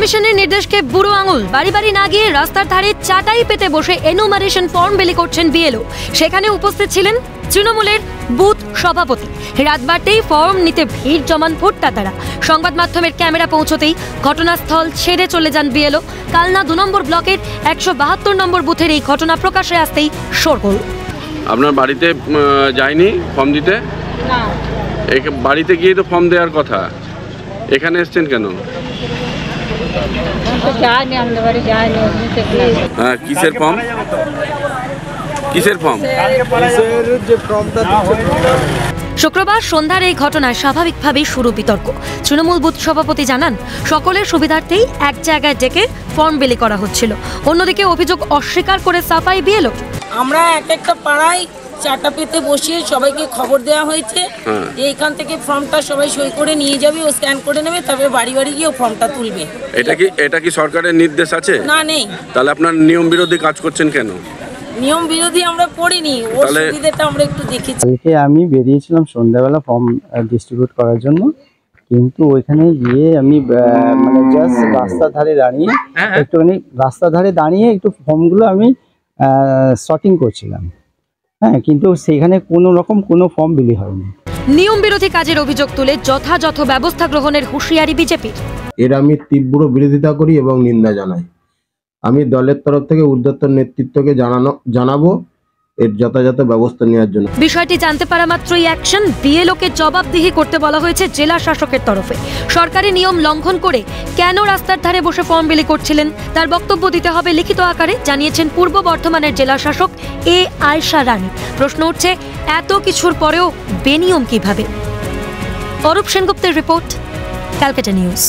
কমিশনের নির্দেশকে বুড়ো আঙুল, বাড়ি বাড়ি না গিয়ে রাস্তার ধারে চাটাই পেতে বসে এনুমারেশন ফর্ম বিলি করছেন বিএলও। সেখানে উপস্থিত ছিলেন তৃণমূলের বুথ সভাপতি। রাত বাড়তেই ফর্ম নিতে ভিড় জমান ভোটদাতারা। সংবাদ মাধ্যমের ক্যামেরা পৌঁছতেই ঘটনাস্থল ছেড়ে চলে যান বিএলও। কালনা 2 নম্বর ব্লকের 172 নম্বর বুথের এই ঘটনা প্রকাশ্যে আসতেই শোরগোল। আপনার বাড়িতে যায়নি ফর্ম দিতে? না, বাড়িতে গিয়ে তো ফর্ম দেওয়ার কথা, এখানে এসছেন কেন? হ্যাঁ, কিসের ফর্ম? কিসের ফর্ম? শুক্রবার সন্ধ্যার এই ঘটনায় স্বাভাবিকভাবেই শুরু বিতর্ক। তৃণমূল বুথ সভাপতি জানান, সকলের সুবিধার্থেই এক জায়গায় ডেকে ফর্ম বিলি করা হচ্ছিল। অন্যদিকে অভিযোগ অস্বীকার করে সাফাই বিএলও। আমরা একটা পাড়ায় চাটা পেতে বসিয়ে সবাইকে খবর দেওয়া হয়েছে যে এইখান থেকে ফর্মটা সবাই সই করে নিয়ে যাবে, ও স্ক্যান করে নেবে, তারপরে বাড়ি বাড়ি গিয়ে ফর্মটা তুলবে। এটা কি সরকারের নির্দেশ আছে? না, নেই। তাহলে আপনার নিয়ম বিরোধী কাজ করছেন কেন? নিয়ম বিরোধী আমরা করিনি, ওর সুবিধাটা আমরা একটু দেখেছি। আমি বেরিয়েছিলাম সন্ধ্যাবেলা ফর্ম ডিস্ট্রিবিউট করার জন্য, কিন্তু ওইখানে গিয়ে আমি মানে জাস্ট রাস্তার ধারে দাঁড়িয়ে একটু ফর্মগুলো আমি সর্টিং করছিলাম। হ্যাঁ, কিন্তু সেখানে কোনো ফর্ম বিলি হয়নি। নিয়ম বিরোধী কাজের অভিযোগ তুলে যথাযথ ব্যবস্থা গ্রহণের হুঁশিয়ারি বিজেপির। এর আমি তীব্র বিরোধিতা করি এবং নিন্দা জানাই। আমি দলের তরফ থেকে ঊর্ধ্বতন নেতৃত্বকে জানাবো এর যথাযথ ব্যবস্থা নেওয়ার জন্য। বিষয়টি জানতে পারা মাত্রই অ্যাকশন। বিএলওকে জবাবদিহি করতে বলা হয়েছে জেলা শাসকের তরফে। সরকারি নিয়ম লঙ্ঘন করে কেন রাস্তার ধারে বসে ফর্ম বিলি করছিলেন তার বক্তব্য দিতে হবে লিখিত আকারে, জানিয়েছেন পূর্ব বর্ধমানের জেলা শাসক এ আয়েশা রানী। প্রশ্ন উঠছে, এত কিছুর পরেও বেনিয়ম কিভাবে? অরূপ সেনগুপ্তের রিপোর্ট, ক্যালকাটা নিউজ।